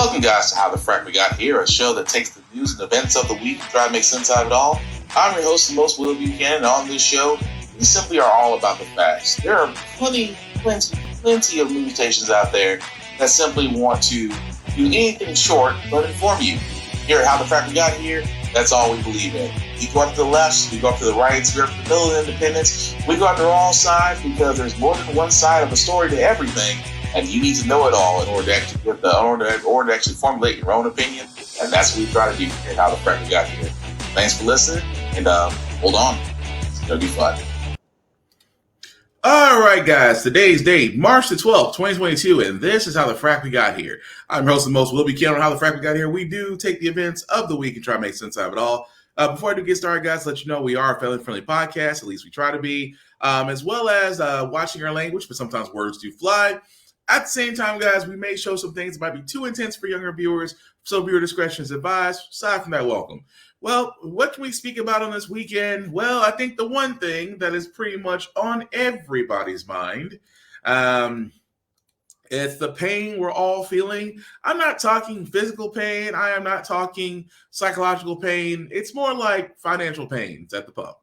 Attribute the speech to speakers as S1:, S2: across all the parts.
S1: Welcome, guys, to How the Frack We Got Here, a show that takes the news and events of the week and try to make sense out of it all. I'm your host, the most Will Buchanan, and on this show, we simply are all about the facts. There are plenty of news stations out there that simply want to do anything short but inform you. Here at How the Frack We Got Here, that's all we believe in. We go after the lefts, we go after the rights, we go after the middle and independents, we go after all sides because there's more than one side of a story to everything. And you need to know it all in order to actually formulate your own opinion. And that's what we try to do here at How the Frack We Got Here. Thanks for listening, and hold on. It's going to be fun.
S2: All right, guys. Today's date, March the 12th, 2022, and this is How the Frack We Got Here. I'm your host, the most Will Buchanan on How the Frack We Got Here. We do take the events of the week and try to make sense out of it all. Before I do get started, guys, let you know we are a family-friendly podcast. At least we try to be, as well as watching our language, but sometimes words do fly. At the same time, guys, we may show some things that might be too intense for younger viewers, so viewer discretion is advised. Aside from that, welcome. Well, what can we speak about on this weekend? Well, I think the one thing that is pretty much on everybody's mind, it's the pain we're all feeling. I'm not talking physical pain. I am not talking psychological pain. It's more like financial pains at the pump.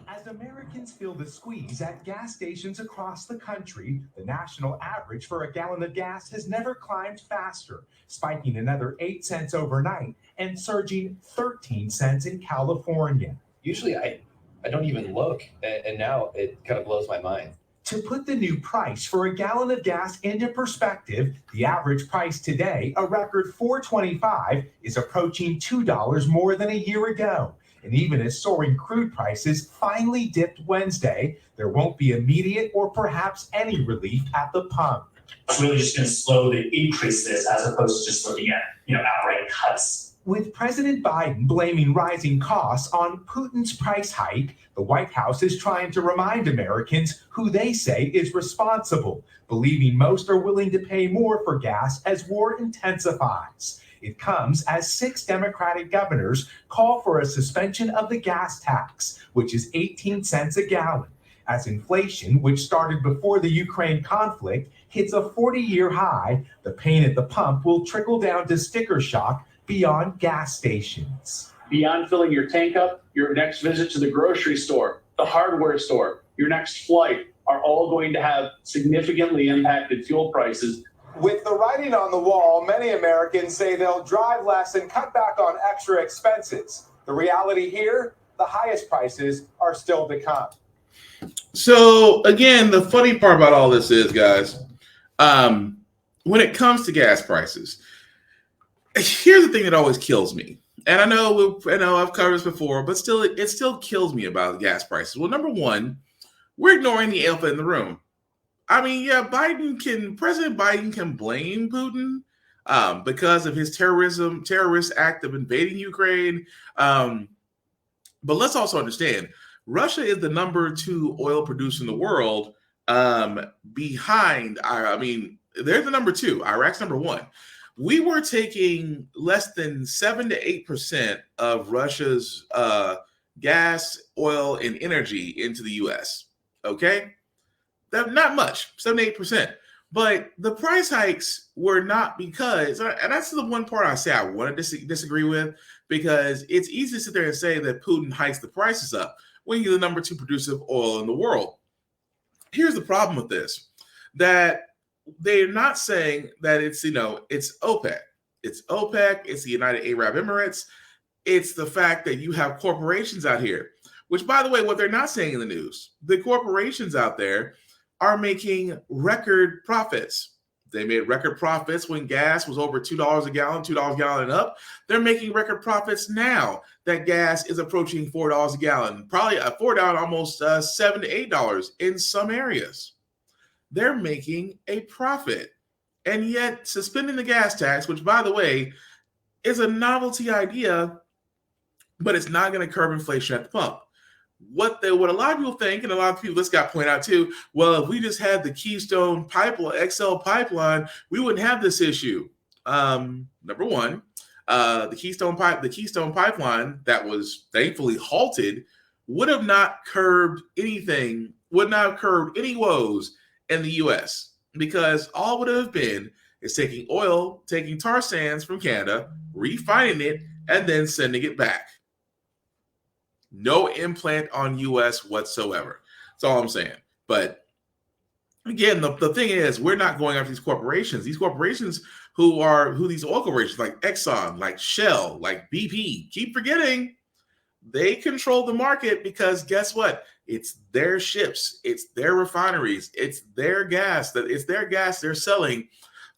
S3: As Americans feel the squeeze at gas stations across the country, the national average for a gallon of gas has never climbed faster, spiking another 8 cents overnight and surging 13 cents in California.
S4: Usually I don't even look, and now it kind of blows my mind.
S3: To put the new price for a gallon of gas into perspective, the average price today, a record $4.25, is approaching $2 more than a year ago. And even as soaring crude prices finally dipped Wednesday, there won't be immediate or perhaps any relief at the pump.
S5: It's really just going to slowly increase this as opposed to just looking at, outright cuts.
S3: With President Biden blaming rising costs on Putin's price hike, the White House is trying to remind Americans who they say is responsible, believing most are willing to pay more for gas as war intensifies. It comes as 6 Democratic governors call for a suspension of the gas tax, which is 18 cents a gallon, as inflation, which started before the Ukraine conflict, hits a 40-year high. The pain at the pump will trickle down to sticker shock beyond gas stations.
S6: Beyond filling your tank up, your next visit to the grocery store, the hardware store, your next flight are all going to have significantly impacted fuel prices.
S7: With the writing on the wall, many Americans say they'll drive less and cut back on extra expenses. The reality here, the highest prices are still to come.
S2: So, again, the funny part about all this is, guys, when it comes to gas prices, here's the thing that always kills me. And I know I've covered this before, but still, it still kills me about gas prices. Well, number one, we're ignoring the elephant in the room. I mean, yeah, President Biden can blame Putin because of his terrorist act of invading Ukraine. But let's also understand, Russia is the number 2 oil producer in the world behind, they're the number 2. Iraq's number 1. We were taking less than 7 to 8% of Russia's gas, oil, and energy into the U.S., okay? Not much, 7 to 8%. But the price hikes were not because, and that's the one part I say I want to disagree with, because it's easy to sit there and say that Putin hikes the prices up when you're the number 2 producer of oil in the world. Here's the problem with this, that they're not saying that it's OPEC. It's OPEC, it's the United Arab Emirates. It's the fact that you have corporations out here, which, by the way, what they're not saying in the news, the corporations out there are making record profits. They made record profits when gas was over $2 a gallon, $2 a gallon and up. They're making record profits now that gas is approaching $4 a gallon, probably $4, almost $7 to $8 in some areas. They're making a profit. And yet suspending the gas tax, which, by the way, is a novelty idea, but it's not going to curb inflation at the pump. What a lot of people think, and a lot of people, this got pointed out too, well, if we just had the Keystone Pipeline, XL pipeline, we wouldn't have this issue. Number one, the Keystone Pipeline that was thankfully halted would have not curbed anything, would not have curbed any woes in the U.S. because all it would have been is taking oil, taking tar sands from Canada, refining it, and then sending it back. No implant on U.S. whatsoever. That's all I'm saying. But again, the thing is, we're not going after these corporations. These corporations who these oil corporations like Exxon, like Shell, like BP, keep forgetting they control the market because guess what? It's their ships, it's their refineries, it's their gas they're selling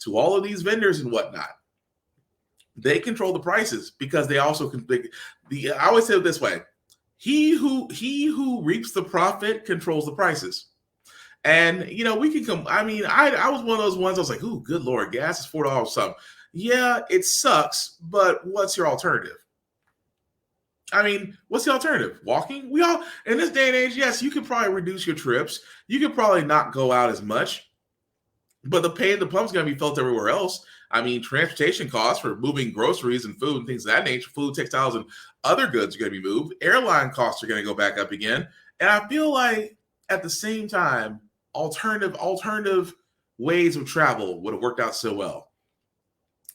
S2: to all of these vendors and whatnot. They control the prices because they also can. I always say it this way: he who reaps the profit controls the prices. And we can come. I mean, I was one of those ones. I was like, "Ooh, good Lord, gas is $4 something." Yeah, it sucks, but what's your alternative? I mean, what's the alternative? Walking? We all in this day and age, yes, you can probably reduce your trips. You can probably not go out as much, but the pay at the pump is going to be felt everywhere else. I mean, transportation costs for moving groceries and food and things of that nature, food, textiles, and other goods are going to be moved. Airline costs are going to go back up again. And I feel like at the same time, alternative ways of travel would have worked out so well.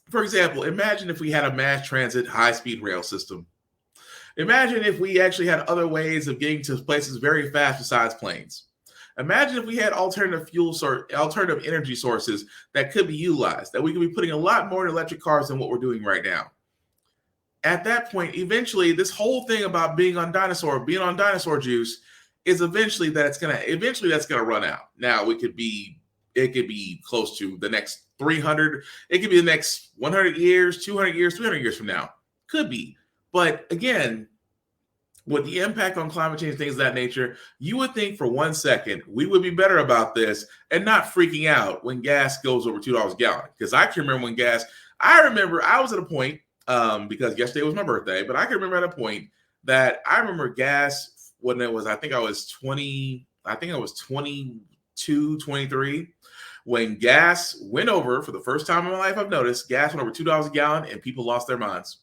S2: For example, imagine if we had a mass transit high-speed rail system. Imagine if we actually had other ways of getting to places very fast besides planes. Imagine if we had alternative energy sources that could be utilized, that we could be putting a lot more in electric cars than what we're doing right now. At that point, eventually, this whole thing about being on dinosaur juice is eventually that's gonna run out. Now it could be close to the next 300. It could be the next 100 years, 200 years, 300 years from now. Could be. But again, with the impact on climate change, things of that nature, you would think for 1 second we would be better about this and not freaking out when gas goes over $2 a gallon. Because I can remember when I was at a point, because yesterday was my birthday, but I can remember at a point that I remember gas when it was, I think I was 22, 23, when gas went over, for the first time in my life I've noticed, gas went over $2 a gallon and people lost their minds.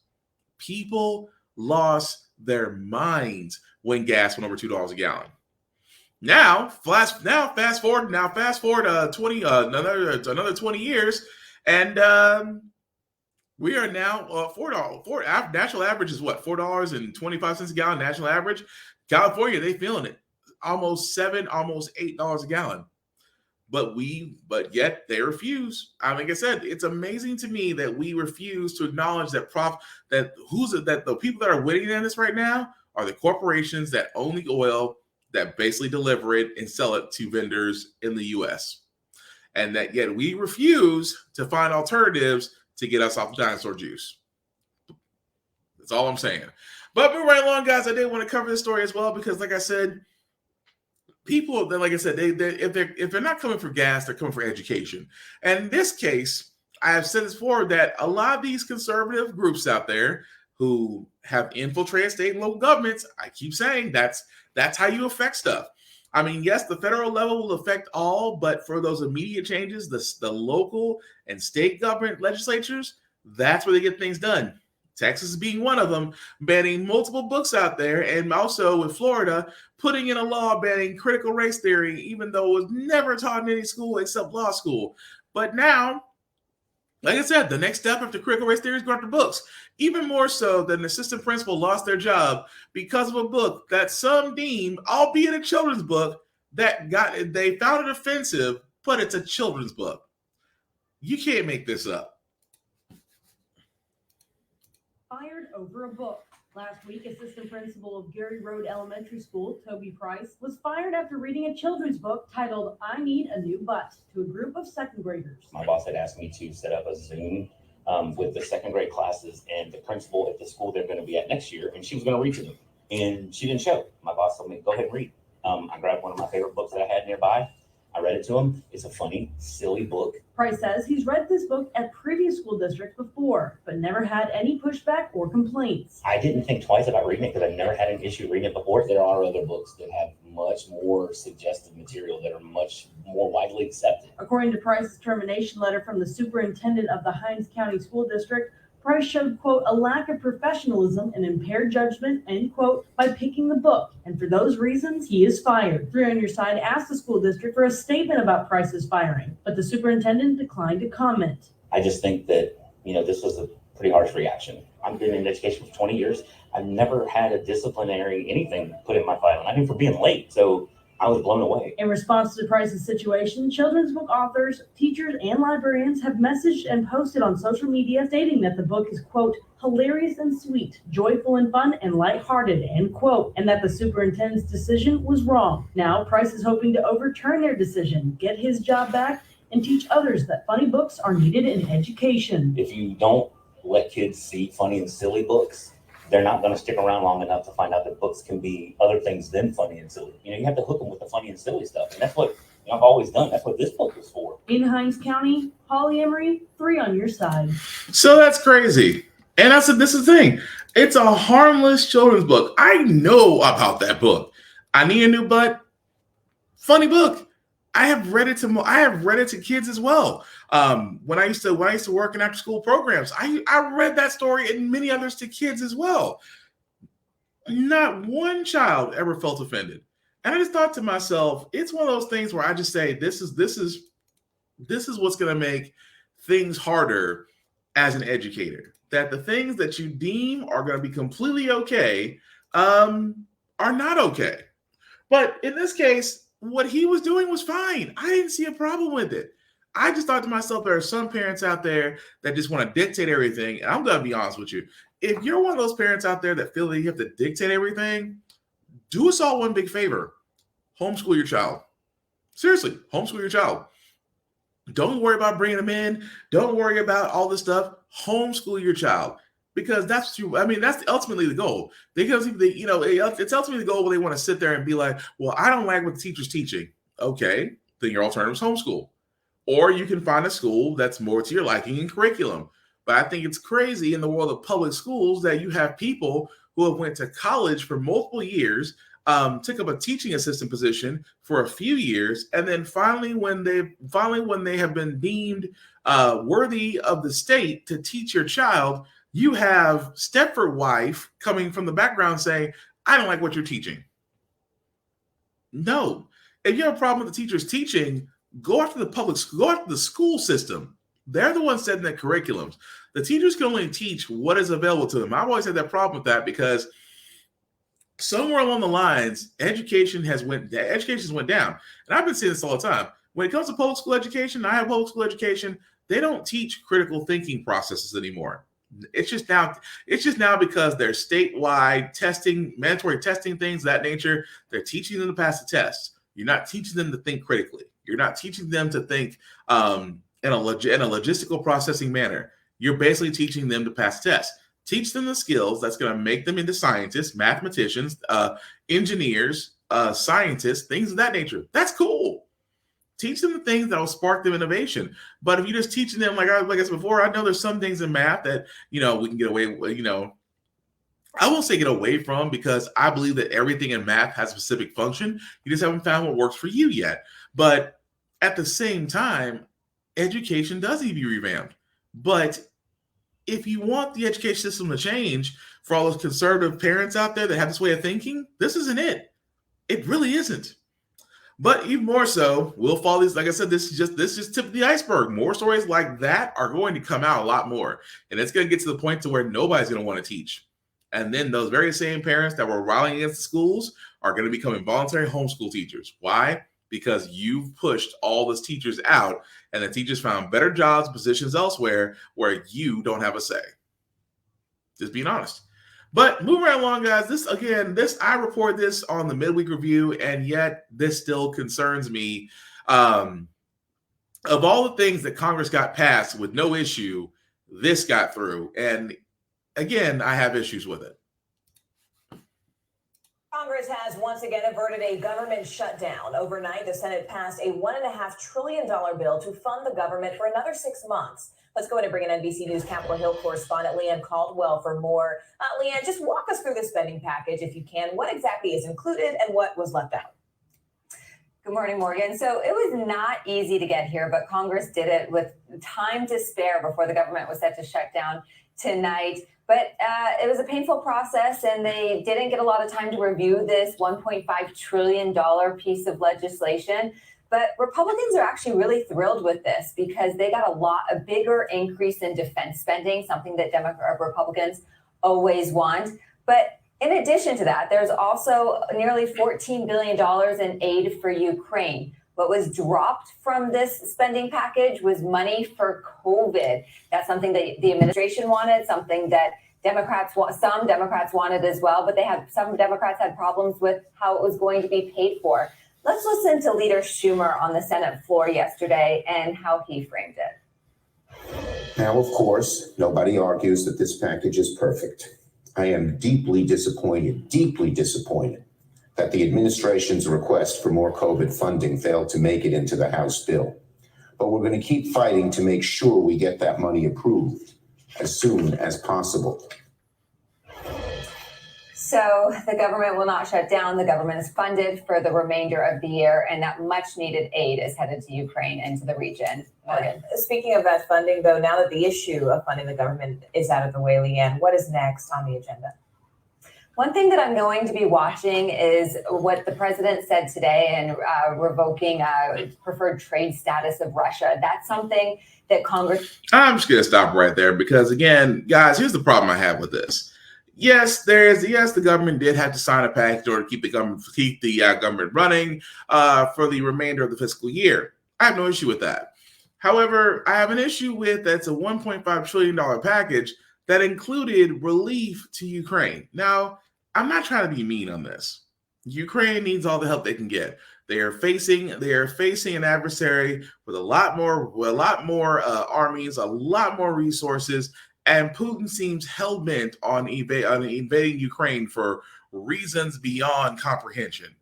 S2: People lost their minds when gas went over $2 a gallon. Now, fast forward 20 another 20 years, and we are now $4. National average is what? $4.25 a gallon. National average. California, they feeling it. Almost $7, almost $8 a gallon. But yet they refuse. Like I said, it's amazing to me that we refuse to acknowledge that the people that are winning in this right now are the corporations that own the oil, that basically deliver it and sell it to vendors in the U.S. And that yet we refuse to find alternatives to get us off the dinosaur juice. That's all I'm saying. But moving right along, guys, I did want to cover this story as well because, like I said, people, like I said, if they're not coming for gas, they're coming for education. And in this case, I have said this before, that a lot of these conservative groups out there who have infiltrated state and local governments, I keep saying that's how you affect stuff. I mean, yes, the federal level will affect all, but for those immediate changes, the local and state government legislatures, that's where they get things done. Texas being one of them, banning multiple books out there, and also with Florida putting in a law banning critical race theory, even though it was never taught in any school except law school. But now, like I said, the next step after critical race theory is go after books. Even more so than an assistant principal lost their job because of a book that some deemed, albeit a children's book, they found it offensive, but it's a children's book. You can't make this up.
S8: Fired over a book. Last week, assistant principal of Gary Road Elementary School, Toby Price, was fired after reading a children's book titled I Need a New Butt to a group of second graders.
S9: My boss had asked me to set up a Zoom with the second grade classes and the principal at the school they're going to be at next year, and she was going to read to them. And she didn't show. My boss told me, go ahead and read. I grabbed one of my favorite books that I had nearby. I read it to him. It's a funny, silly book.
S8: Price says he's read this book at previous school districts before, but never had any pushback or complaints.
S9: I didn't think twice about reading it because I've never had an issue reading it before. There are other books that have much more suggestive material that are much more widely accepted.
S8: According to Price's termination letter from the superintendent of the Hinds County School District, Price showed, quote, a lack of professionalism and impaired judgment, end quote, by picking the book. And for those reasons, he is fired. 3 on Your Side asked the school district for a statement about Price's firing, but the superintendent declined to comment.
S9: I just think that, this was a pretty harsh reaction. I've been in education for 20 years. I've never had a disciplinary anything put in my file, not even for being late. So I was blown away.
S8: In response to Price's situation, children's book authors, teachers, and librarians have messaged and posted on social media stating that the book is, quote, hilarious and sweet, joyful and fun, and lighthearted, end quote, and that the superintendent's decision was wrong. Now, Price is hoping to overturn their decision, get his job back, and teach others that funny books are needed in education.
S9: If you don't let kids see funny and silly books, they're not going to stick around long enough to find out that books can be other things than funny and silly. You have to hook them with the funny and silly stuff. And that's what I've always done. That's what this book was for.
S8: In Hinds County, polyamory, 3 on Your Side.
S2: So that's crazy. And I said, this is the thing. It's a harmless children's book. I know about that book. I Need a New Butt. Funny book. I have read it to kids as well. When I used to work in after school programs, I read that story and many others to kids as well. Not one child ever felt offended. And I just thought to myself, it's one of those things where I just say, this is what's going to make things harder as an educator. That the things that you deem are going to be completely okay are not okay. But in this case, what he was doing was fine. I didn't see a problem with it. I just thought to myself, there are some parents out there that just want to dictate everything. And I'm going to be honest with you. If you're one of those parents out there that feel that you have to dictate everything, do us all one big favor. Homeschool your child. Seriously, homeschool your child. Don't worry about bringing them in. Don't worry about all this stuff. Homeschool your child. Because that's ultimately the goal. Because it's ultimately the goal where they want to sit there and be like, well, I don't like what the teacher's teaching. Okay, then your alternative is homeschool. Or you can find a school that's more to your liking in curriculum. But I think it's crazy in the world of public schools that you have people who have went to college for multiple years, took up a teaching assistant position for a few years, and then finally when they have been deemed worthy of the state to teach your child, you have Stepford wife coming from the background saying, I don't like what you're teaching. No. If you have a problem with the teacher's teaching, go after the school system. They're the ones setting the curriculums. The teachers can only teach what is available to them. I've always had that problem with that because somewhere along the lines, education has went down. And I've been saying this all the time. When it comes to public school education, I have public school education, they don't teach critical thinking processes anymore. It's just now because they're statewide testing, mandatory testing, things of that nature. They're teaching them to pass the tests. You're not teaching them to think critically. You're not teaching them to think in a logistical processing manner. You're basically teaching them to pass the test. Teach them the skills that's going to make them into scientists, mathematicians, engineers, scientists, things of that nature. That's cool. Teach them the things that will spark them innovation. But if you're just teaching them, like I said before, I know there's some things in math that, we can get away with, I won't say get away from, because I believe that everything in math has a specific function. You just haven't found what works for you yet. But at the same time, education does need to be revamped. But if you want the education system to change, for all those conservative parents out there that have this way of thinking, this isn't it. It really isn't. But even more so, we'll follow these. Like I said, this is just tip of the iceberg. More stories like that are going to come out a lot more. And it's going to get to the point to where nobody's going to want to teach. And then those very same parents that were rallying against the schools are going to become involuntary homeschool teachers. Why? Because you've pushed all those teachers out, and the teachers found better jobs, positions elsewhere where you don't have a say. Just being honest. But moving right along, guys, I report this on the midweek review, and yet this still concerns me. Of all the things that Congress got passed with no issue, this got through. And again, I have issues with it.
S10: Congress has once again averted a government shutdown. Overnight, the Senate passed a $1.5 trillion bill to fund the government for another 6 months. Let's go ahead and bring in NBC News Capitol Hill correspondent Leanne Caldwell for more. Leanne, just walk us through the spending package if you can. What exactly is included and what was left out? Good morning, Morgan. So it was not easy to get here, but Congress did it with time to spare before the government was set to shut down tonight. But it was a painful process, and they didn't get a lot of time to review this $1.5 trillion piece of legislation. But Republicans are actually really thrilled with this because they got a bigger increase in defense spending, something that Republicans always want. But in addition to that, there's also nearly $14 billion in aid for Ukraine. What was dropped from this spending package was money for COVID. That's something that the administration wanted, something that some Democrats wanted as well, but some Democrats had problems with how it was going to be paid for. Let's listen to Leader Schumer on the Senate floor yesterday and how he framed it.
S11: Now, of course, nobody argues that this package is perfect. I am deeply disappointed that the administration's request for more COVID funding failed to make it into the House bill. But we're going to keep fighting to make sure we get that money approved as soon as possible.
S10: So the government will not shut down. The government is funded for the remainder of the year, and that much needed aid is headed to Ukraine and to the region. Morgan.
S12: Speaking of that funding, though, now that the issue of funding the government is out of the way, Leanne, what is next on the agenda?
S10: One thing that I'm going to be watching is what the president said today and revoking preferred trade status of Russia. That's something that Congress...
S2: I'm just going to stop right there because, again, guys, here's the problem I have with this. Yes, the government did have to sign a pact in order to keep the government running for the remainder of the fiscal year. I have no issue with that. However, I have an issue with that's a $1.5 trillion package that included relief to Ukraine. Now, I'm not trying to be mean on this. Ukraine needs all the help they can get. They are facing an adversary with a lot more armies, a lot more resources. And Putin seems hell-bent on invading Ukraine for reasons beyond comprehension.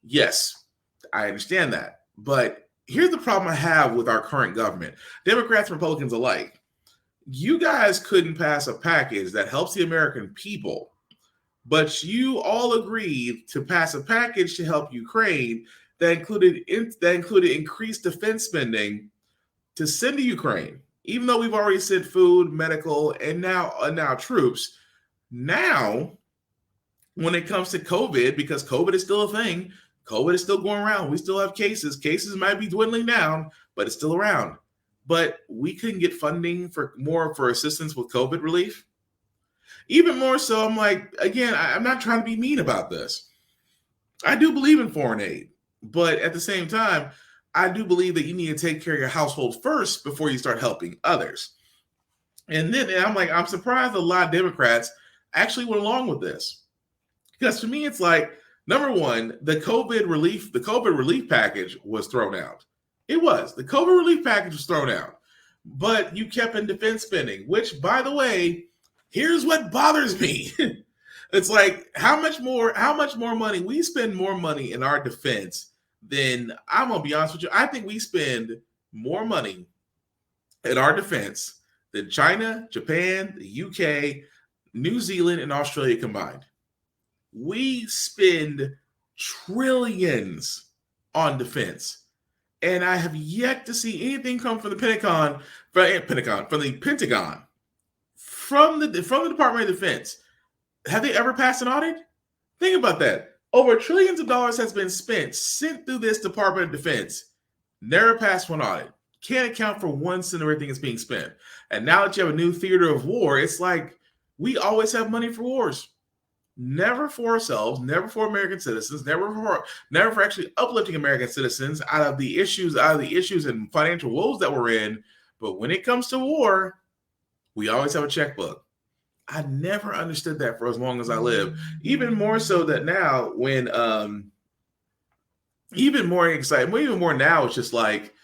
S2: Yes, I understand that. But here's the problem I have with our current government, Democrats and Republicans alike. You guys couldn't pass a package that helps the American people, but you all agreed to pass a package to help Ukraine that included increased defense spending to send to Ukraine. Even though we've already sent food, medical, and now troops, now when it comes to COVID, because COVID is still a thing, COVID is still going around. We still have cases. Cases might be dwindling down, but it's still around. But we couldn't get funding for assistance with COVID relief. Even more so, I'm like, again, I'm not trying to be mean about this. I do believe in foreign aid, but at the same time, I do believe that you need to take care of your household first before you start helping others. And I'm surprised a lot of Democrats actually went along with this. Because to me, it's like, number one, the COVID relief package was thrown out. It was. The COVID relief package was thrown out. But you kept in defense spending, which, by the way, here's what bothers me. It's like, how much more money? We spend more money in our defense than, I'm going to be honest with you, I think we spend more money in our defense than China, Japan, the UK, New Zealand, and Australia combined. We spend trillions on defense. And I have yet to see anything come from the Pentagon, from the Department of Defense. Have they ever passed an audit? Think about that. Over trillions of dollars has been sent through this Department of Defense. Never passed one audit. Can't account for 1 cent of everything that's being spent. And now that you have a new theater of war, it's like we always have money for wars. Never for ourselves, never for American citizens, never for actually uplifting American citizens out of the issues and financial woes that we're in. But when it comes to war, we always have a checkbook. I never understood that for as long as I live. Even more so that now when even more now, it's just like,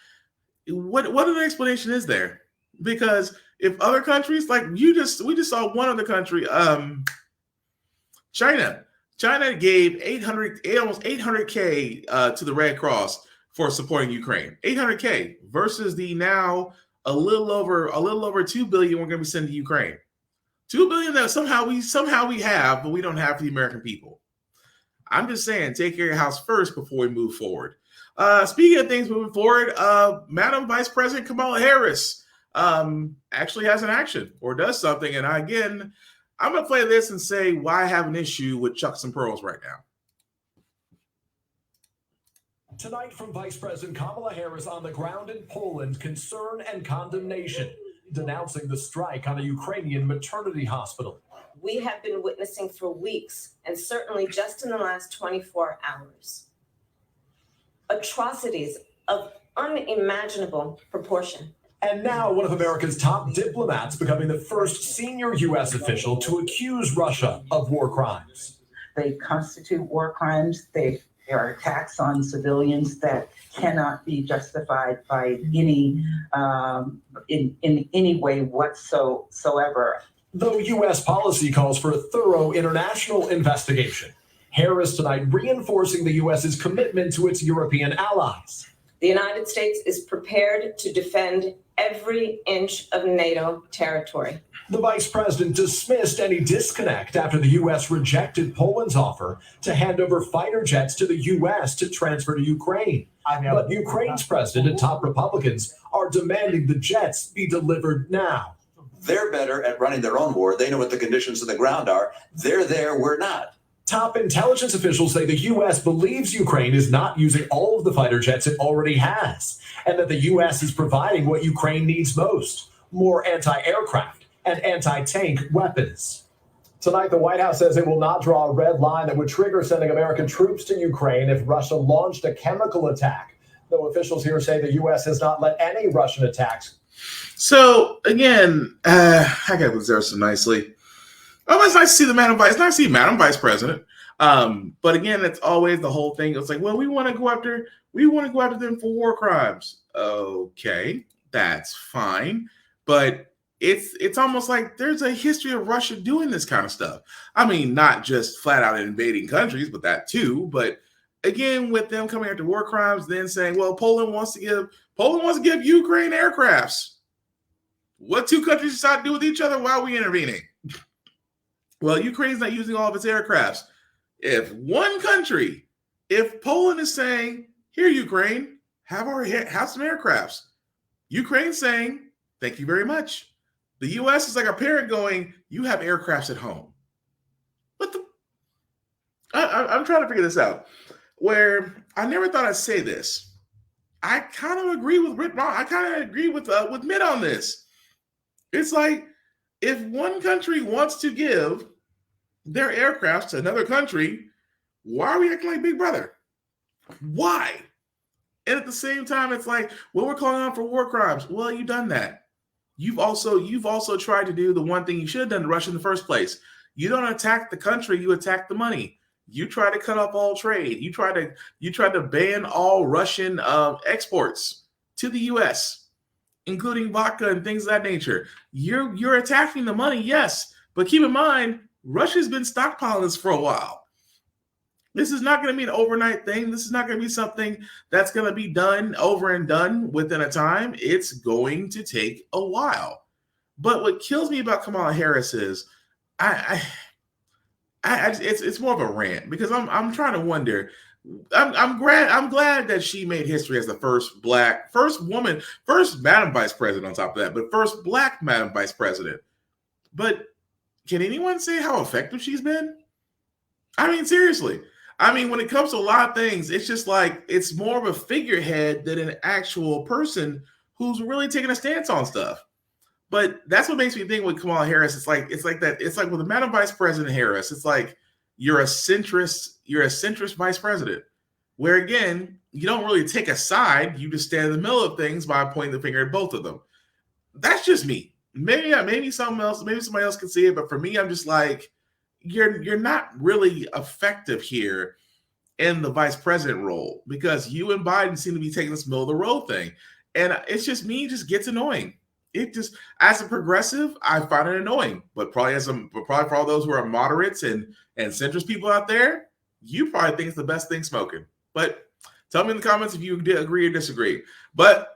S2: what other explanation is there? Because if other countries, like we just saw one other country, China gave almost $800K to the Red Cross for supporting Ukraine. $800K versus the now a little over $2 billion we're going to be sending to Ukraine. $2 billion that somehow we have, but we don't have for the American people. I'm just saying, take care of your house first before we move forward. Speaking of things moving forward, Madam Vice President Kamala Harris actually has an action or does something. And I'm going to play this and say why I have an issue with Chucks and Pearls right now.
S13: Tonight from Vice President Kamala Harris on the ground in Poland, concern and condemnation, denouncing the strike on a Ukrainian maternity hospital.
S14: We have been witnessing for weeks, and certainly just in the last 24 hours, atrocities of unimaginable proportion.
S13: And now one of America's top diplomats becoming the first senior U.S. official to accuse Russia of war crimes.
S15: They constitute war crimes. They are attacks on civilians that cannot be justified by any in any way whatsoever.
S13: Though U.S. policy calls for a thorough international investigation, Harris tonight reinforcing the U.S.'s commitment to its European allies.
S14: The United States is prepared to defend every inch of NATO territory.
S13: The vice president dismissed any disconnect after the U.S. rejected Poland's offer to hand over fighter jets to the U.S. to transfer to Ukraine. But Ukraine's president and top Republicans are demanding the jets be delivered now.
S16: They're better at running their own war. They know what the conditions on the ground are. They're there, we're not.
S13: Top intelligence officials say the U.S. believes Ukraine is not using all of the fighter jets it already has, and that the U.S. is providing what Ukraine needs most, more anti-aircraft and anti-tank weapons. Tonight, the White House says it will not draw a red line that would trigger sending American troops to Ukraine if Russia launched a chemical attack, though officials here say the U.S. has not let any Russian attacks.
S2: So, again, I got to put this so nicely. Oh, it's nice to see the Madam Vice. It's nice to see Madam Vice President. But again, it's always the whole thing. It's like, well, we want to go after them for war crimes. Okay, that's fine. But it's almost like there's a history of Russia doing this kind of stuff. I mean, not just flat out invading countries, but that too. But again, with them coming after war crimes, then saying, well, Poland wants to give Ukraine aircrafts. What two countries decide to do with each other while we intervening? Well, Ukraine's not using all of its aircrafts. If Poland is saying, here, Ukraine, have some aircrafts. Ukraine's saying, thank you very much. The U.S. is like a parent going, you have aircrafts at home. I'm trying to figure this out. Where I never thought I'd say this. I kind of agree with Rick. I kind of agree with Mitt on this. It's like, if one country wants to give their aircrafts to another country, why are we acting like Big Brother? Why? And at the same time, it's like, well, we're calling on for war crimes. Well, you've done that. You've also tried to do the one thing you should have done to Russia in the first place. You don't attack the country, you attack the money. You try to cut off all trade. You try to ban all Russian exports to the U.S., including vodka and things of that nature. You're attacking the money, yes, but keep in mind, Russia's been stockpiling this for a while. This is not going to be an overnight thing. This is not going to be something that's going to be done over and done within a time. It's going to take a while. But what kills me about Kamala Harris is it's more of a rant, because I'm trying to wonder. I'm glad that she made history as the first Madam Vice President on top of that, but first Black Madam Vice President. But can anyone say how effective she's been? I mean, seriously. I mean, when it comes to a lot of things, it's just like it's more of a figurehead than an actual person who's really taking a stance on stuff. But that's what makes me think with Kamala Harris. It's like that. It's like with the Madam Vice President Harris. It's like you're a centrist vice president, where again, you don't really take a side. You just stand in the middle of things by pointing the finger at both of them. That's just me. Maybe somebody else can see it, but for me, I'm just like, you're not really effective here in the vice president role, because you and Biden seem to be taking this middle of the road thing, and it's just me. It just gets annoying. It just, as a progressive, I find it annoying. But probably for all those who are moderates and centrist people out there, you probably think it's the best thing smoking. But tell me in the comments if you agree or disagree. But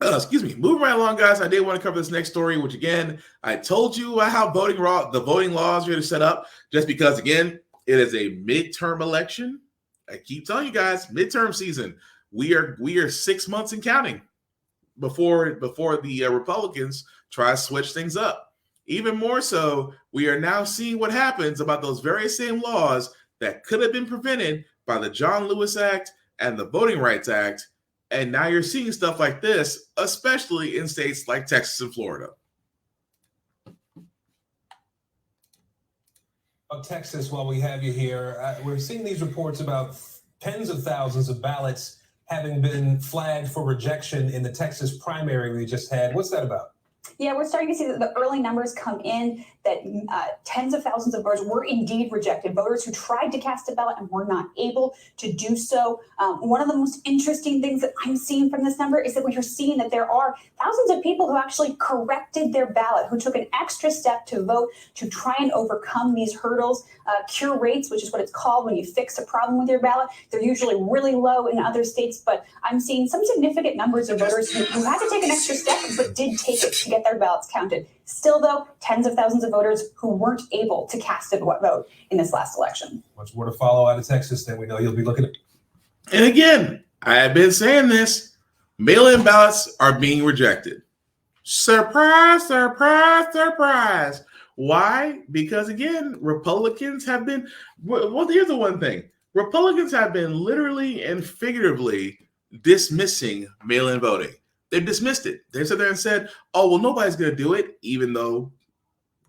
S2: moving right along, guys, I did want to cover this next story, which again, I told you how the voting laws are going to set up, just because, again, it is a midterm election. I keep telling you guys, midterm season. we are 6 months and counting before the Republicans try to switch things up. Even more so, we are now seeing what happens about those very same laws that could have been prevented by the John Lewis Act and the Voting Rights Act. And now you're seeing stuff like this, especially in states like Texas and Florida.
S17: Texas, while we have you here, we're seeing these reports about tens of thousands of ballots having been flagged for rejection in the Texas primary we just had. What's that about?
S18: Yeah, we're starting to see that the early numbers come in that tens of thousands of voters were indeed rejected. Voters who tried to cast a ballot and were not able to do so. One of the most interesting things that I'm seeing from this number is that we are seeing that there are thousands of people who actually corrected their ballot, who took an extra step to vote to try and overcome these hurdles. Cure rates, which is what it's called when you fix a problem with your ballot, they're usually really low in other states, but I'm seeing some significant numbers of voters who had to take an extra step but did take it to get their ballots counted. Still, though, tens of thousands of voters who weren't able to cast a vote in this last election.
S17: Much more to follow out of Texas, then we know you'll be looking at.
S2: And again, I have been saying this, mail-in ballots are being rejected. Surprise, surprise, surprise. Why? Because again, Republicans have been, well, here's the one thing. Republicans have been literally and figuratively dismissing mail-in voting. They dismissed it. They sat there and said, oh, well, nobody's going to do it, even though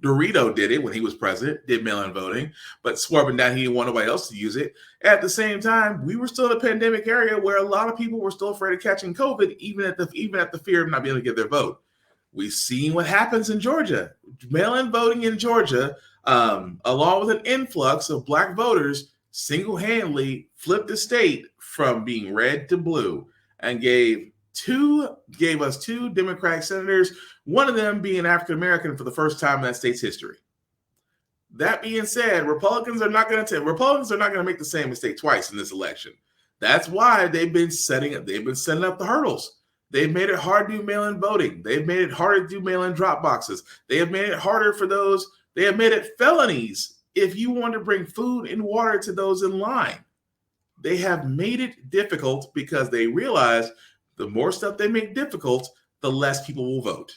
S2: Dorito did it when he was president, did mail-in voting, but swore up and down he didn't want nobody else to use it. At the same time, we were still in a pandemic area where a lot of people were still afraid of catching COVID, even at the fear of not being able to get their vote. We've seen what happens in Georgia. Mail-in voting in Georgia, along with an influx of black voters, single-handedly flipped the state from being red to blue and gave us two Democratic senators, one of them being African-American for the first time in that state's history. That being said, Republicans are not going to make the same mistake twice in this election. That's why they've been setting up the hurdles. They've made it hard to do mail-in voting. They've made it harder to do mail-in drop boxes. They have made it harder for those. They have made it felonies if you want to bring food and water to those in line. They have made it difficult because they realize the more stuff they make difficult, the less people will vote.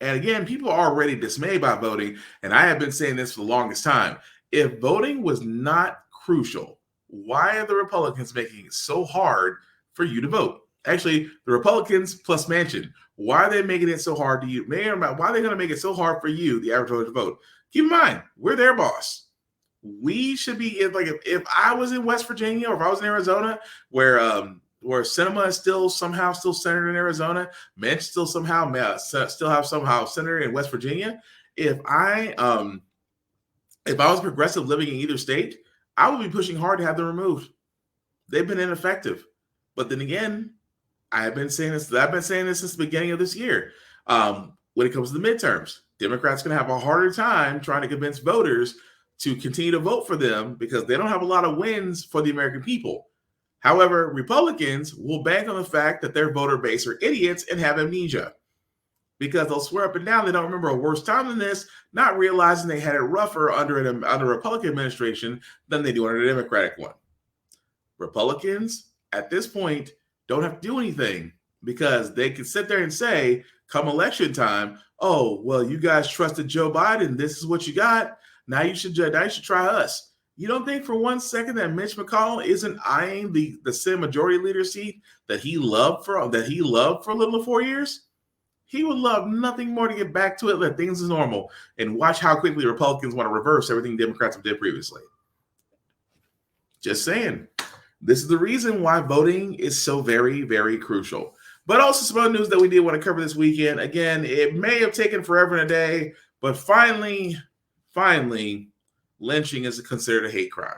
S2: And again, people are already dismayed by voting, and I have been saying this for the longest time. If voting was not crucial, why are the Republicans making it so hard for you to vote? Actually, the Republicans plus Manchin, why are they making it so hard to you? Why are they going to make it so hard for you, the average voter, to vote? Keep in mind, we're their boss. We should be, if I was in West Virginia or if I was in Arizona, where Sinema is still senator in Arizona, Manchin still have senator in West Virginia. If I was progressive living in either state, I would be pushing hard to have them removed. They've been ineffective. But then again, I've been saying this since the beginning of this year. When it comes to the midterms, Democrats are going to have a harder time trying to convince voters to continue to vote for them because they don't have a lot of wins for the American people. However, Republicans will bank on the fact that their voter base are idiots and have amnesia because they'll swear up and down they don't remember a worse time than this, not realizing they had it rougher under a Republican administration than they do under a Democratic one. Republicans, at this point, don't have to do anything because they can sit there and say, come election time, oh, well, you guys trusted Joe Biden. This is what you got. Now you should try us. You don't think for 1 second that Mitch McConnell isn't eyeing the Senate Majority Leader seat that he loved for a little of 4 years? He would love nothing more to get back to it, let things as normal, and watch how quickly Republicans want to reverse everything Democrats did previously. Just saying. This is the reason why voting is so very, very crucial. But also some other news that we did want to cover this weekend. Again, it may have taken forever and a day, but finally, lynching is considered a hate crime.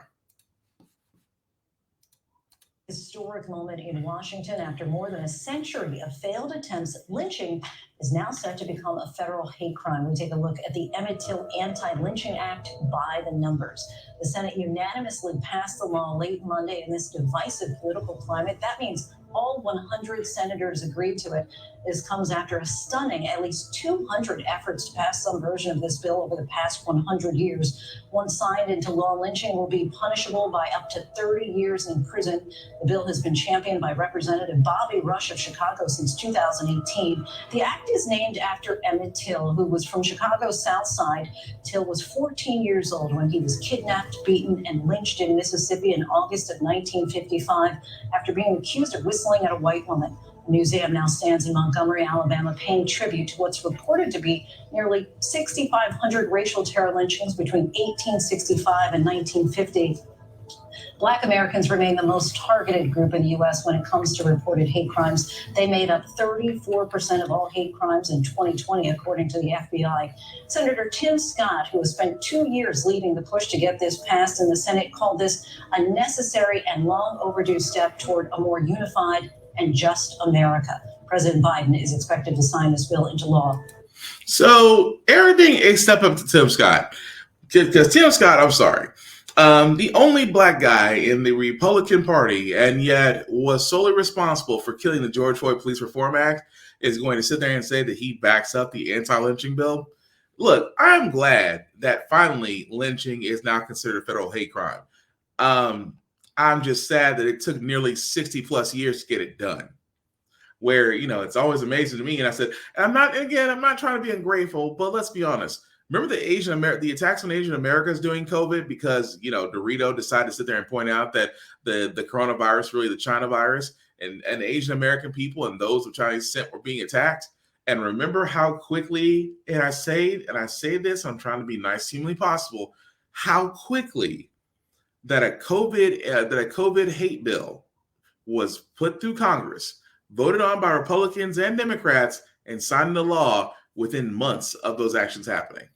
S8: Historic moment in Washington after more than a century of failed attempts at lynching is now set to become a federal hate crime. We take a look at the Emmett Till Anti-Lynching Act by the numbers. The Senate unanimously passed the law late Monday in this divisive political climate. That means all 100 senators agreed to it. This comes after a stunning at least 200 efforts to pass some version of this bill over the past 100 years. Once signed into law, lynching will be punishable by up to 30 years in prison. The bill has been championed by Representative Bobby Rush of Chicago since 2018. The act is named after Emmett Till, who was from Chicago's South Side. Till was 14 years old when he was kidnapped, beaten, and lynched in Mississippi in August of 1955 after being accused of whistling at a white woman. A museum now stands in Montgomery, Alabama, paying tribute to what's reported to be nearly 6,500 racial terror lynchings between 1865 and 1950. Black Americans remain the most targeted group in the U.S. when it comes to reported hate crimes. They made up 34% of all hate crimes in 2020, according to the FBI. Senator Tim Scott, who has spent 2 years leading the push to get this passed in the Senate, called this a necessary and long overdue step toward a more unified and just America. President Biden is expected to sign this bill into law.
S2: So everything a step up to Tim Scott. Because Tim Scott, I'm sorry, the only black guy in the Republican Party, and yet was solely responsible for killing the George Floyd Police Reform Act, is going to sit there and say that he backs up the anti-lynching bill. Look, I'm glad that finally lynching is now considered a federal hate crime. I'm just sad that it took nearly 60 plus years to get it done. Where, you know, it's always amazing to me. And I said, and I'm not trying to be ungrateful, but let's be honest. Remember the attacks on Asian Americans during COVID because, you know, Dorito decided to sit there and point out that the coronavirus, really the China virus, and Asian American people and those of Chinese descent were being attacked. And remember how quickly, and I say this, I'm trying to be nice, seemingly possible, how quickly that a COVID hate bill was put through Congress, voted on by Republicans and Democrats, and signed into law within months of those actions happening.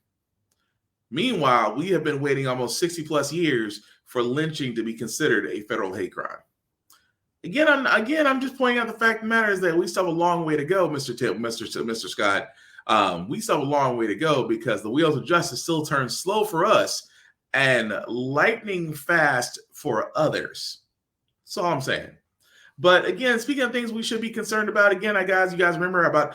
S2: Meanwhile, we have been waiting almost 60 plus years for lynching to be considered a federal hate crime. Again, I'm just pointing out the fact of the matter is that we still have a long way to go, Mr. Scott. We still have a long way to go because the wheels of justice still turn slow for us and lightning fast for others. That's all I'm saying. But again, speaking of things we should be concerned about, again, you guys remember about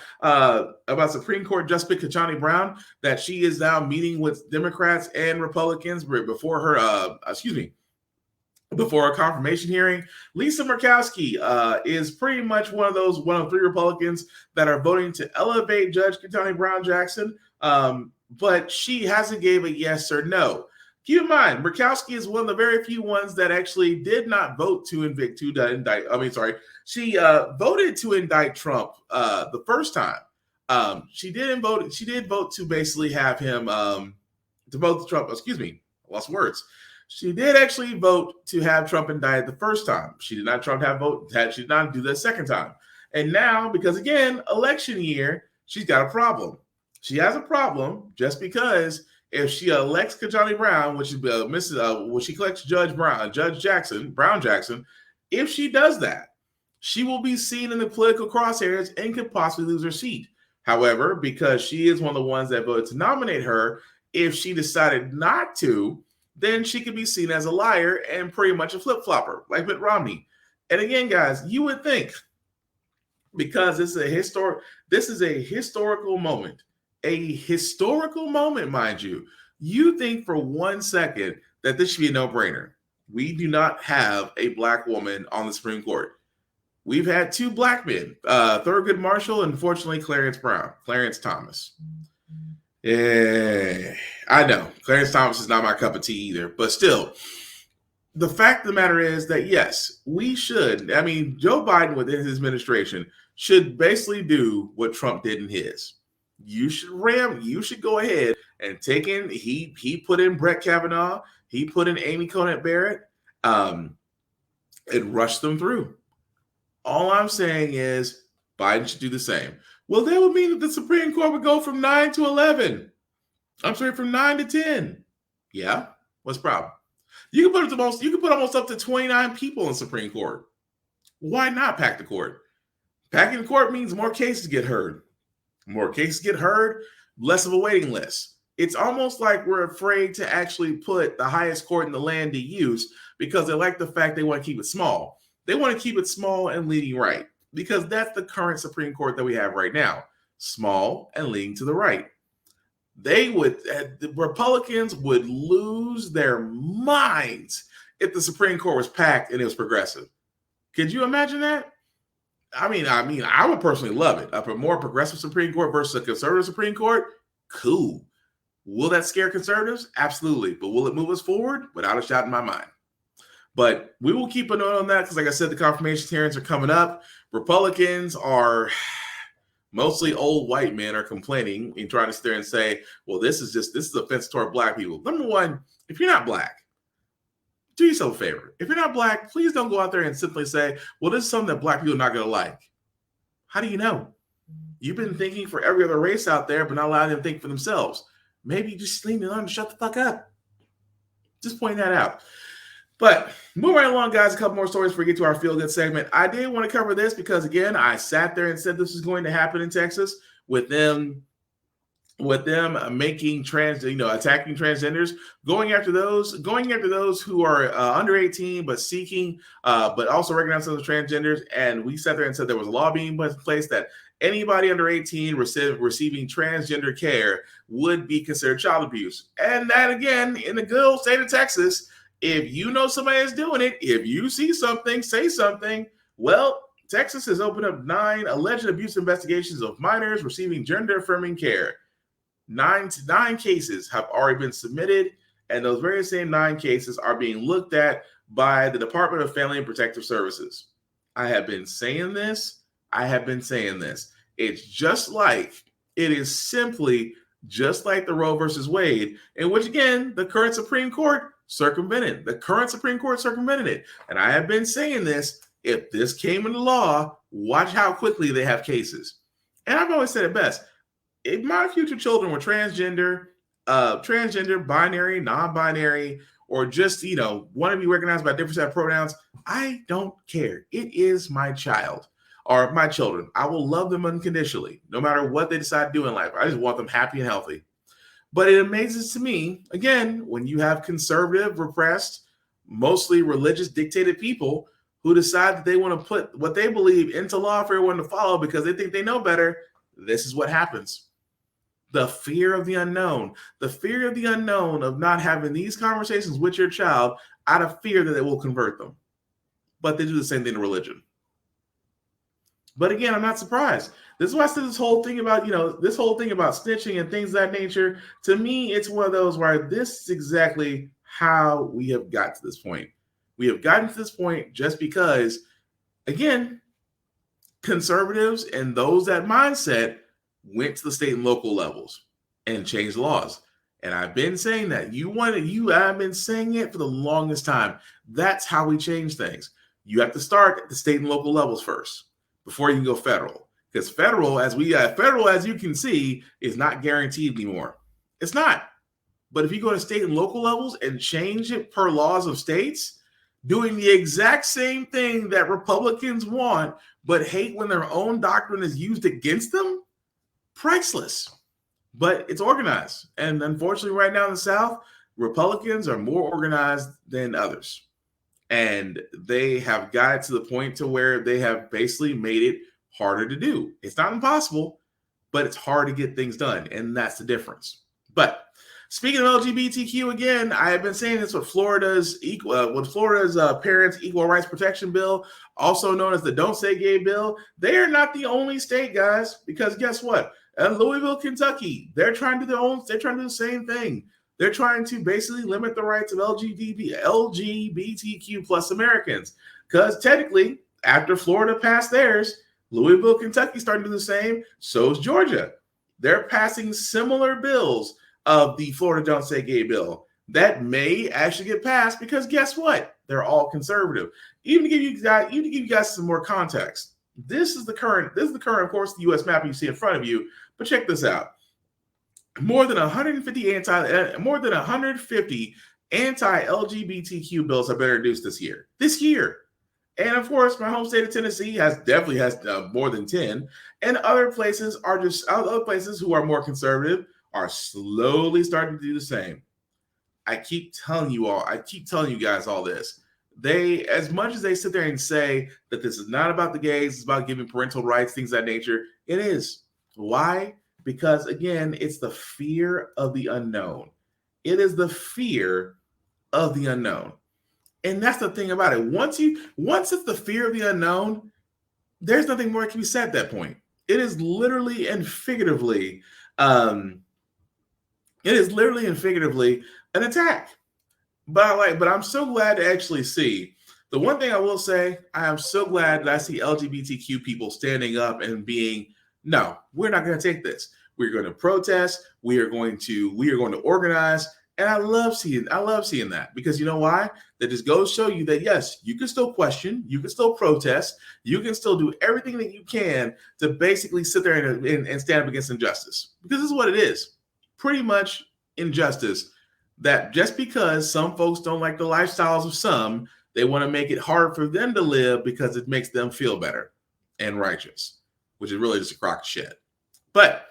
S2: Supreme Court Justice Ketanji Brown, that she is now meeting with Democrats and Republicans before her confirmation hearing. Lisa Murkowski is pretty much one of 3 Republicans that are voting to elevate Judge Ketanji Brown Jackson, but she hasn't gave a yes or no. Keep in mind, Murkowski is one of the very few ones that actually did not vote to indict. She voted to indict Trump the first time. She did vote to basically have him to vote Trump. Excuse me, I lost words. She did actually vote to have Trump indicted the first time. She did not she did not do the second time. And now, because again, election year, she's got a problem. She has a problem just because if she elects Ketanji Brown, which is she collects Judge Brown Jackson, if she does that, she will be seen in the political crosshairs and could possibly lose her seat. However, because she is one of the ones that voted to nominate her, if she decided not to, then she could be seen as a liar and pretty much a flip-flopper, like Mitt Romney. And again, guys, you would think, because this is a historical moment. A historical moment, mind you. You think for 1 second that this should be a no-brainer. We do not have a black woman on the Supreme Court. We've had 2 black men, Thurgood Marshall and unfortunately Clarence Thomas. Yeah, I know Clarence Thomas is not my cup of tea either, but still, the fact of the matter is that yes, we should. I mean, Joe Biden within his administration should basically do what Trump did in his. You should go ahead and take in. He put in Brett Kavanaugh. He put in Amy Coney Barrett, and rushed them through. All I'm saying is Biden should do the same. Well, that would mean that the Supreme Court would go from 9 to 11. I'm sorry, from 9 to 10. Yeah, what's the problem? You can put almost up to 29 people in the Supreme Court. Why not pack the court? Packing the court means more cases get heard. More cases get heard, less of a waiting list. It's almost like we're afraid to actually put the highest court in the land to use because they like the fact they want to keep it small. They want to keep it small and leaning right because that's the current Supreme Court that we have right now, small and leaning to the right. The Republicans would lose their minds if the Supreme Court was packed and it was progressive. Could you imagine that? I mean, I would personally love it. A more progressive Supreme Court versus a conservative Supreme Court, cool. Will that scare conservatives? Absolutely. But will it move us forward? Without a doubt in my mind. But we will keep an eye on that because, like I said, the confirmation hearings are coming up. Republicans are mostly old white men are complaining and trying to sit there and say, well, this is offensive toward black people. Number one, if you're not black, do yourself a favor. If you're not black, please don't go out there and simply say, well, this is something that black people are not going to like. How do you know? You've been thinking for every other race out there, but not allowing them to think for themselves. Maybe you just need to learn to shut the fuck up. Just pointing that out. But moving right along, guys, a couple more stories before we get to our feel-good segment. I did want to cover this because, again, I sat there and said this was going to happen in Texas with them making attacking transgenders, going after those who are under 18 but seeking, but also recognizing those transgenders. And we sat there and said there was a law being put in place that anybody under 18 receiving transgender care would be considered child abuse. And that, again, in the good old state of Texas, if you know somebody is doing it, if you see something, say something. Well, Texas has opened up 9 alleged abuse investigations of minors receiving gender-affirming care. 9 cases have already been submitted, and those very same 9 cases are being looked at by the Department of Family and Protective Services. I have been saying this. It's simply just like the Roe versus Wade, in which, again, the current Supreme Court circumvented. it. And I have been saying this. If this came into law, watch how quickly they have cases. And I've always said it best. If my future children were transgender, binary, non-binary, or just, want to be recognized by a different set of pronouns, I don't care. It is my child or my children. I will love them unconditionally, no matter what they decide to do in life. I just want them happy and healthy. But it amazes to me, again, when you have conservative, repressed, mostly religious dictated people who decide that they want to put what they believe into law for everyone to follow because they think they know better, this is what happens. The fear of the unknown of not having these conversations with your child out of fear that it will convert them. But they do the same thing to religion. But again, I'm not surprised. This is why I said this whole thing about snitching and things of that nature. To me, it's one of those where this is exactly how we have got to this point. We have gotten to this point just because, again, conservatives and those that mindset went to the state and local levels and changed laws. And I've been saying that. I've been saying it for the longest time. That's how we change things. You have to start at the state and local levels first before you can go federal. Because federal, as you can see, is not guaranteed anymore. It's not. But if you go to state and local levels and change it per laws of states, doing the exact same thing that Republicans want, but hate when their own doctrine is used against them, priceless. But it's organized. And unfortunately, right now in the South, Republicans are more organized than others. And they have got it to the point to where they have basically made it harder to do. It's not impossible, but it's hard to get things done. And that's the difference. But speaking of LGBTQ, again, I have been saying this with Florida's Parents Equal Rights Protection Bill, also known as the Don't Say Gay Bill. They are not the only state, guys, because guess what? In Louisville, Kentucky, they're trying to do the same thing. They're trying to basically limit the rights of LGBTQ plus Americans. Because technically, after Florida passed theirs, Louisville, Kentucky starting to do the same. So is Georgia. They're passing similar bills of the Florida Don't Say Gay bill that may actually get passed because guess what? They're all conservative. Even to give you guys some more context, this is the current, of course, the U.S. map you see in front of you. But check this out: more than 150 anti-LGBTQ bills have been introduced this year. And of course, my home state of Tennessee definitely has more than 10. And other places who are more conservative are slowly starting to do the same. I keep telling you guys all this. they, as much as they sit there and say that this is not about the gays, it's about giving parental rights, things of that nature, it is. Why? Because again, it's the fear of the unknown. It is the fear of the unknown. And that's the thing about it. Once it's the fear of the unknown, there's nothing more that can be said at that point. It is literally and figuratively, an attack. But I'm so glad to actually see. The one thing I will say, I am so glad that I see LGBTQ people standing up and being, no, we're not going to take this. We're going to protest. We are going to organize. And I love seeing that, because you know why? That just goes to show you that yes, you can still question, you can still protest, you can still do everything that you can to basically sit there and stand up against injustice. Because this is what it is. Pretty much injustice. That just because some folks don't like the lifestyles of some, they want to make it hard for them to live because it makes them feel better and righteous, which is really just a crock of shit. But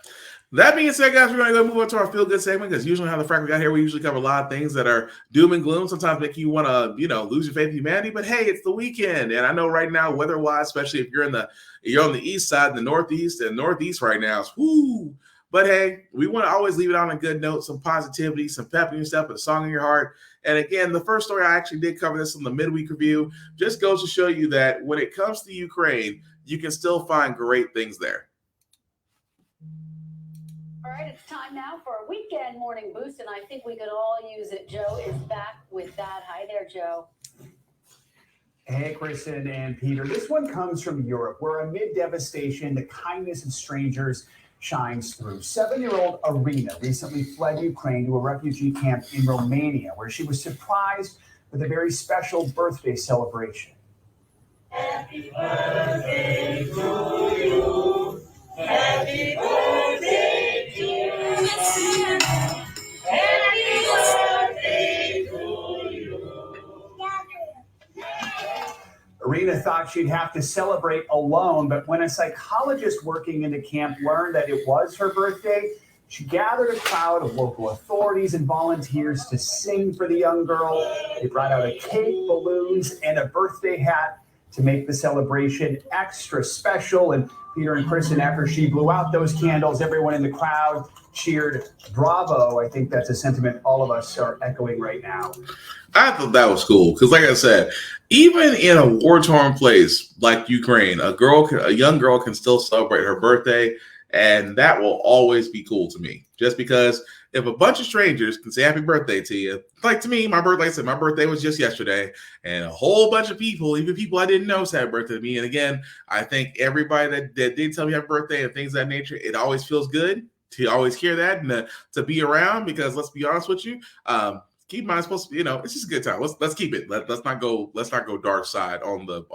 S2: that being said, guys, we're going to go move on to our feel good segment, because usually how the Frack we got here, we usually cover a lot of things that are doom and gloom. Sometimes make you want to, lose your faith in humanity. But hey, it's the weekend, and I know right now, weather-wise, especially if you're on the east side, the northeast right now, it's whoo. But hey, we want to always leave it on a good note, some positivity, some pep in yourself, a song in your heart. And again, the first story, I actually did cover this on the midweek review, just goes to show you that when it comes to Ukraine, you can still find great things there.
S8: All right, it's time now for a weekend morning boost, and I think we could all use it. Joe is back with that. Hi there, Joe.
S19: Hey, Kristen and Peter. This one comes from Europe, where amid devastation, the kindness of strangers shines through. 7-year-old Irina recently fled Ukraine to a refugee camp in Romania, where she was surprised with a very special birthday celebration.
S20: Happy birthday to you. Happy birthday to you. Happy birthday to you.
S19: Irina thought she'd have to celebrate alone, but when a psychologist working in the camp learned that it was her birthday, she gathered a crowd of local authorities and volunteers to sing for the young girl. They brought out a cake, balloons, and a birthday hat to make the celebration extra special. And Peter and Kristen, after she blew out those candles, everyone in the crowd cheered bravo. I think that's a sentiment all of us are echoing right now.
S2: I thought that was cool because, like I said, even in a war-torn place like Ukraine, a young girl can still celebrate her birthday, and that will always be cool to me. Just because if a bunch of strangers can say happy birthday to you, like to me, my birthday was just yesterday, and a whole bunch of people, even people I didn't know, said happy birthday to me. And again, I think everybody that did tell me happy birthday and things of that nature, it always feels good to always hear that and to be around, because let's be honest with you, keep in mind, supposed to be, it's just a good time. Let's keep it. Let's not go dark side on the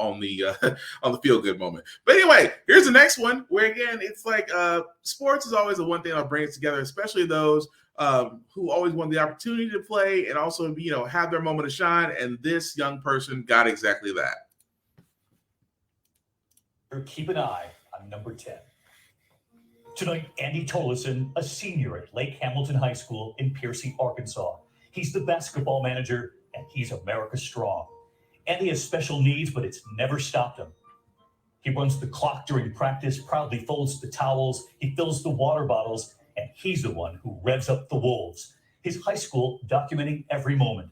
S2: feel good moment. But anyway, here's the next one where again it's like sports is always the one thing that brings us together, especially those who always want the opportunity to play and also have their moment to shine. And this young person got exactly that.
S21: Keep an eye on number 10. Tonight, Andy Tolleson, a senior at Lake Hamilton High School in Piercy, Arkansas. He's the basketball manager, and he's America strong. Andy has special needs, but it's never stopped him. He runs the clock during practice, proudly folds the towels, he fills the water bottles, and he's the one who revs up the Wolves. His high school documenting every moment.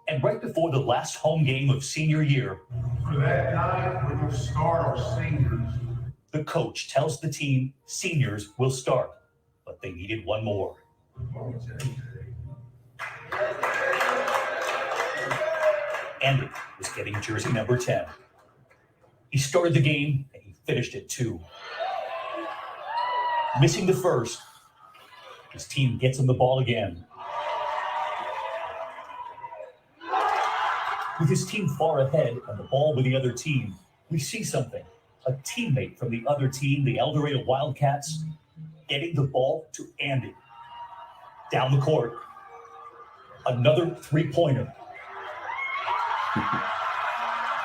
S21: And right before the last home game of senior year,
S22: for that night, we will start our seniors.
S21: The coach tells the team seniors will start, but they needed one more. Andy was getting jersey number 10. He started the game and he finished it too. Missing the first, his team gets him the ball again. With his team far ahead and the ball with the other team, we see something. A teammate from the other team, the El Dorado Wildcats, getting the ball to Andy. Down the court, another three-pointer.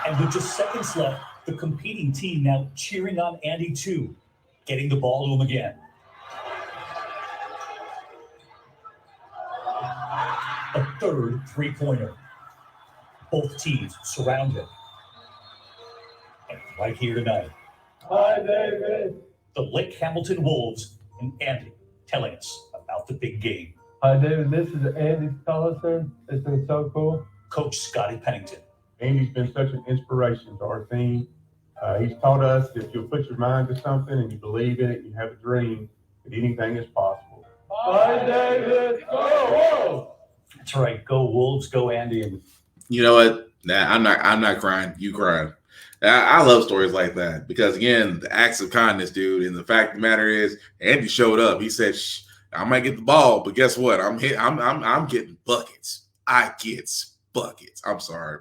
S21: And with just seconds left, the competing team now cheering on Andy too, getting the ball to him again. A third three-pointer. Both teams surround him. And right here tonight,
S20: Hi, David.
S21: the Lake Hamilton Wolves and Andy telling us about the big game.
S20: Hi, David. This is Andy Tollison. It's been so cool.
S21: Coach Scotty Pennington.
S22: Andy's been such an inspiration to our team. He's taught us that if you'll put your mind to something and you believe in it, you have a dream, that anything is possible.
S20: Hi, David. Go Wolves.
S21: That's right. Go Wolves. Go Andy. And
S2: You know what? Nah, I'm not crying. You crying. I love stories like that because again, the acts of kindness, dude. And the fact of the matter is, Andy showed up. He said, "Shh, I might get the ball, but guess what? I'm getting buckets. I gets buckets. I'm sorry.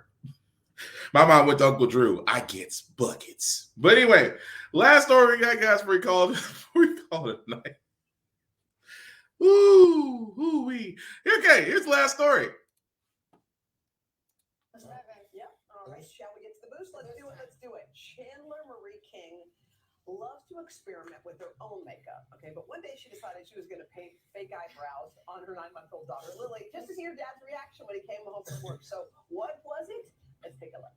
S2: My mom went to Uncle Drew. I gets buckets. But anyway, last story we got, guys, before we call it a night. Ooh-wee. Okay, here's the last story.
S1: Yep. All right. Shall we get to the boost? Let's do it. Let's do it. Chandler Marie King loves to experiment with her own makeup. Okay, but one day she decided she was going to paint fake eyebrows on her 9-month-old daughter Lily, just to see her dad's reaction when he came home from work. So what was it? Let's take a look.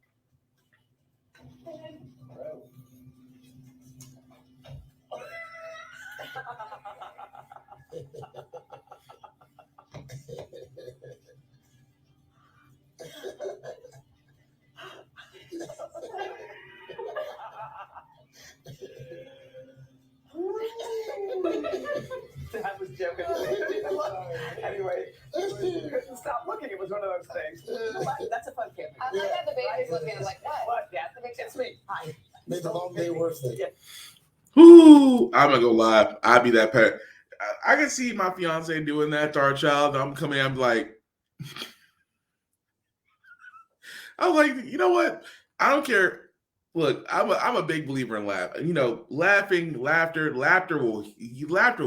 S1: That was joking. Anyway, couldn't stop looking. It was one of those things. That's a fun camera.
S4: I like how the baby's looking like that.
S1: What? Yeah, it's me. Hi.
S23: Made the long day worth it.
S2: Ooh, I'm not gonna lie. I'd be that parent. I can see my fiance doing that to our child. I'm coming in, I'm like, you know what? I don't care. Look, I'm a big believer in laugh. You know, laughter will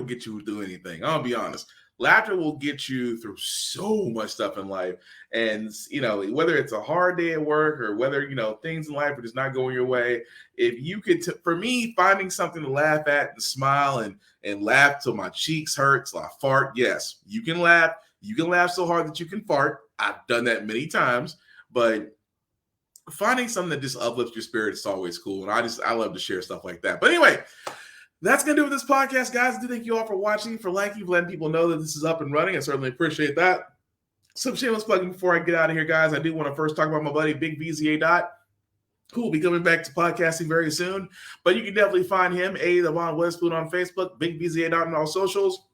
S2: get you through anything. I'll be honest. Laughter will get you through so much stuff in life. And, you know, whether it's a hard day at work or whether, you know, things in life are just not going your way, if you could, for me, finding something to laugh at and smile and laugh till my cheeks hurt, till I fart. Yes, you can laugh. You can laugh so hard that you can fart. I've done that many times, but finding something that just uplifts your spirit is always cool. And I love to share stuff like that. But anyway, that's going to do it with this podcast, guys. I do thank you all for watching, for liking, for letting people know that this is up and running. I certainly appreciate that. Some shameless plugging before I get out of here, guys. I do want to first talk about my buddy, Big VZA Dot, who will be coming back to podcasting very soon. But you can definitely find him, the Von Westwood on Facebook, Big VZA Dot on all socials,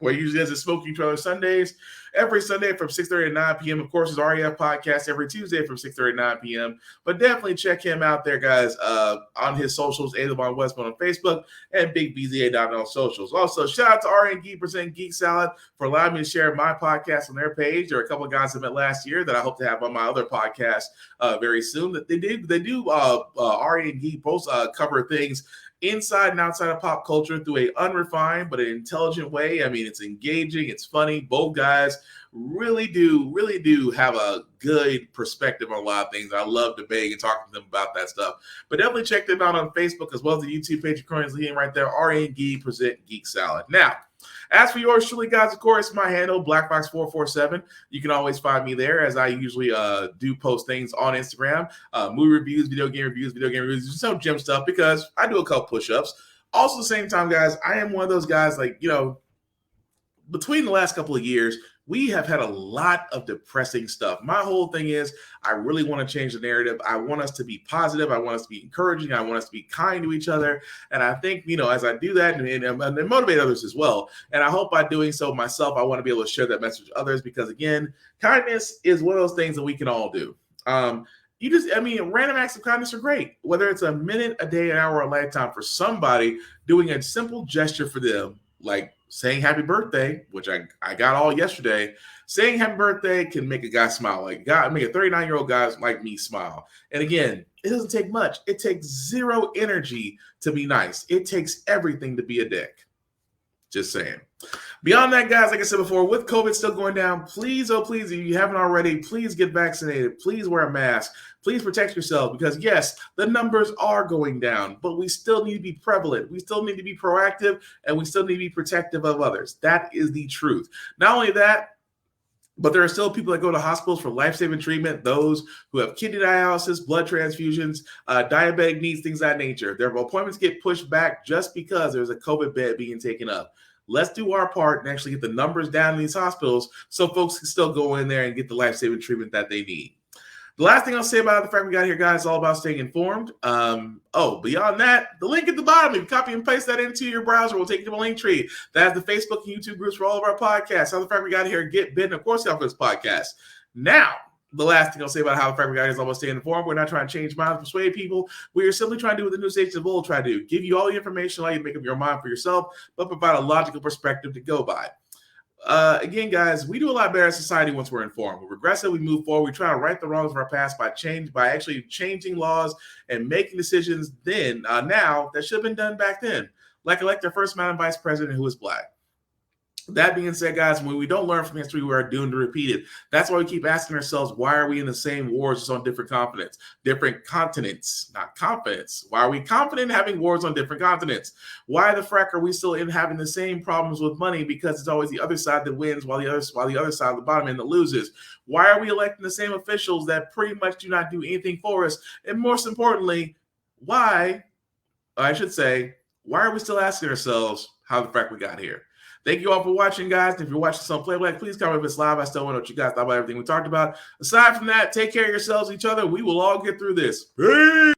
S2: where he usually does his Smoking Trailer Sundays every Sunday from 6:30 to 9 p.m. Of course, his REF podcast every Tuesday from 6:30 to 9 p.m. But definitely check him out there, guys, on his socials, Von Westwood on Facebook and Big BZA on all socials. Also, shout out to RN Geek Present Geek Salad for allowing me to share my podcast on their page. There are a couple of guys I met last year that I hope to have on my other podcast very soon. That they do RN Geek both cover things inside and outside of pop culture through a unrefined but an intelligent way. I mean, it's engaging, it's funny. Both guys really do have a good perspective on a lot of things. I love debating and talking to them about that stuff. But definitely check them out on Facebook as well as the YouTube page currently leading right there, RN Geek Present Geek Salad. Now, as for yours truly, guys, of course, my handle, BlackFox447. You can always find me there as I usually do post things on Instagram, movie reviews, video game reviews, just some gym stuff because I do a couple push-ups. Also, at the same time, guys, I am one of those guys, like, you know, between the last couple of years, we have had a lot of depressing stuff. My whole thing is I really want to change the narrative. I want us to be positive. I want us to be encouraging. I want us to be kind to each other. And I think, you know, as I do that and motivate others as well. And I hope by doing so myself, I want to be able to share that message with others because, again, kindness is one of those things that we can all do. Random acts of kindness are great. Whether it's a minute, a day, an hour, a lifetime for somebody, doing a simple gesture for them, like saying happy birthday, which I got all yesterday. Saying happy birthday can make a guy smile, make a 39-year-old guy like me smile. And again, it doesn't take much. It takes zero energy to be nice. It takes everything to be a dick. Just saying. Beyond that, guys, like I said before, with COVID still going down, please, oh please, if you haven't already, please get vaccinated. Please wear a mask. Please protect yourself because, yes, the numbers are going down, but we still need to be prevalent. We still need to be proactive, and we still need to be protective of others. That is the truth. Not only that, But there are still people that go to hospitals for life-saving treatment, those who have kidney dialysis, blood transfusions, diabetic needs, things of that nature. Their appointments get pushed back just because there's a COVID bed being taken up. Let's do our part and actually get the numbers down in these hospitals so folks can still go in there and get the life-saving treatment that they need. The last thing I'll say about the fact we got here, guys, is all about staying informed. Beyond that, the link at the bottom, if you copy and paste that into your browser, we'll take you to the link tree. That's the Facebook and YouTube groups for all of our podcasts. How the fact we got here, Get Bit, and of course, the Alpha's podcast. Now, the last thing I'll say about how the fact we got here is all about staying informed. We're not trying to change minds, persuade people. We are simply trying to do what the news agents of old try to do. Give you all the information, allow you to make up your mind for yourself, but provide a logical perspective to go by. Again, guys, we do a lot better as society once we're informed. We regress it, we move forward. We try to right the wrongs of our past by actually changing laws and making decisions now that should have been done back then. Like elect our first Madam Vice President who was Black. That being said, guys, when we don't learn from history, we are doomed to repeat it. That's why we keep asking ourselves, why are we in the same wars just on different continents, not confidence? Why are we confident in having wars on different continents? Why the frack are we still in having the same problems with money? Because it's always the other side that wins while the other side of the bottom end that loses. Why are we electing the same officials that pretty much do not do anything for us? And most importantly, why are we still asking ourselves how the frack we got here? Thank you all for watching, guys. If you're watching this on Playback, please comment if it's live. I still want to know what you guys thought about everything we talked about. Aside from that, take care of yourselves, each other. We will all get through this. Peace.